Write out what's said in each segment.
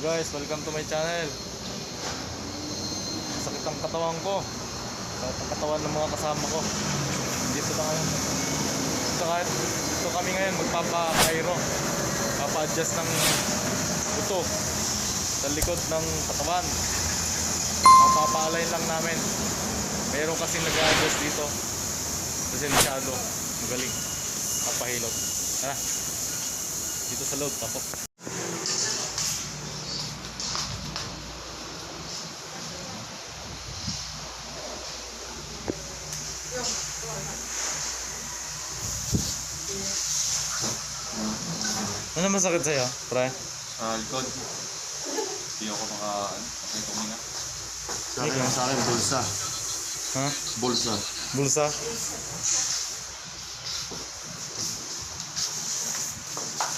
guys, welcome to my channel. Sakit ang katawan ko. Sakit ang katawan ng mga kasama ko. Dito na ngayon. Dito kami ngayon magpapa-Cairo. Papa-adjust ng buto sa likod ng katawan. Mapapa-align lang namin. Meron kasi nag-adjust dito. Kasi masyado magaling. Papahilot. Tara. Dito sa loob tapos. Ano masakit sa'yo, pre? Likod. Hindi ako makahinga. Sa akin, bulsa. Ha? Bulsa. Bulsa?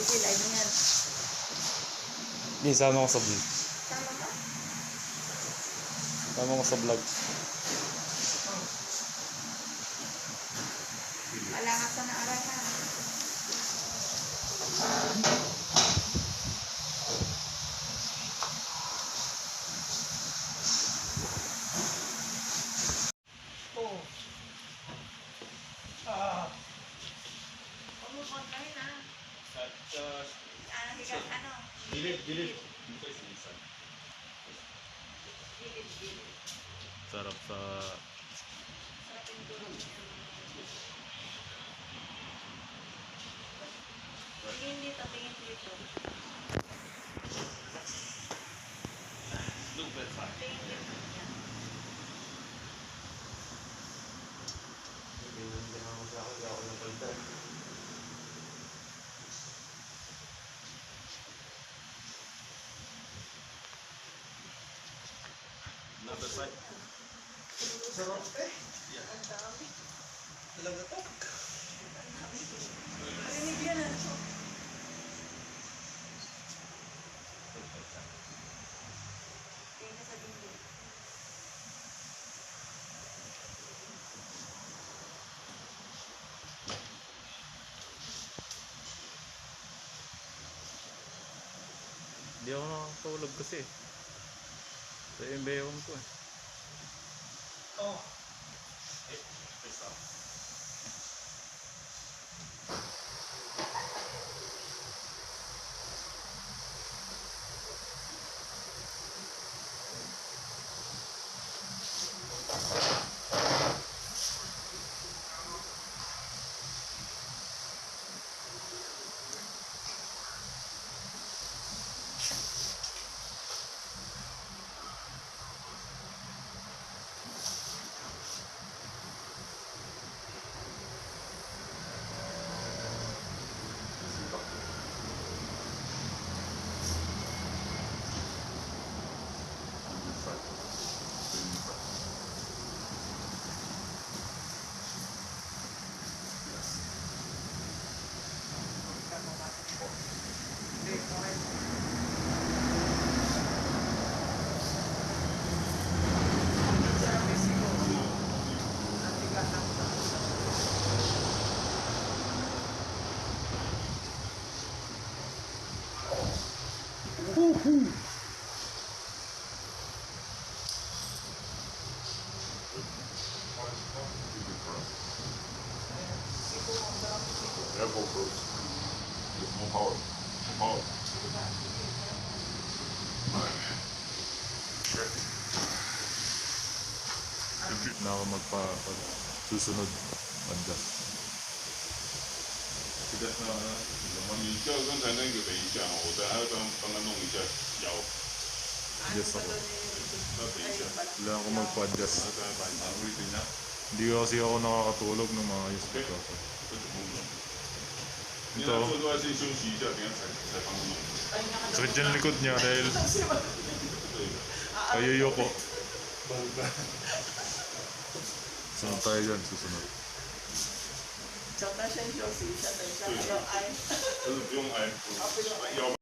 Sige, live na yan. Hindi, sama ko sa vlog. Tama ba? Sama ko sa vlog. Wala ka sa naarahan. Oh. Huwag mo kontrahin ah. Higat ano? Gilid. Gilid. Sarap sa... Sarap yung durog niya. Tingin dito, tingin dito. Tingin dito. Yan. Another side. Sarap eh. Ang dami. Talaga to. Marinig yan ah. Tingin ka sa dingding. Hindi ako nakakatulog kasi. Sa embewang ko eh. Oh. Elbow first. Get more power. More power. Na ako susunod. Adjust. 这个什么？你叫刚才那个等一下，我还要帮他弄一下腰。 Adjust ako. 那等一下， Wala ako magpa-adjust. 再把你拿回等一下。 Hindi kasi ako nakakatulog ng mga ayos na to. 这怎么弄？你那做出来先休息一下，等一下才帮他弄。 Sakit dyan likod niya dahil 对。 ayuyoko. Sunod tayo dyan, susunod. 找到先休息一下，等一下还要挨。但是不用挨，腰。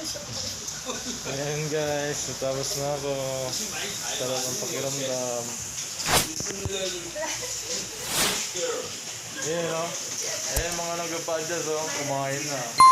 Ayan guys, tapos na ako. Sarap ang pakiramdam. Ayan o. Ayan mga nagpa-adjust o. Kumain na.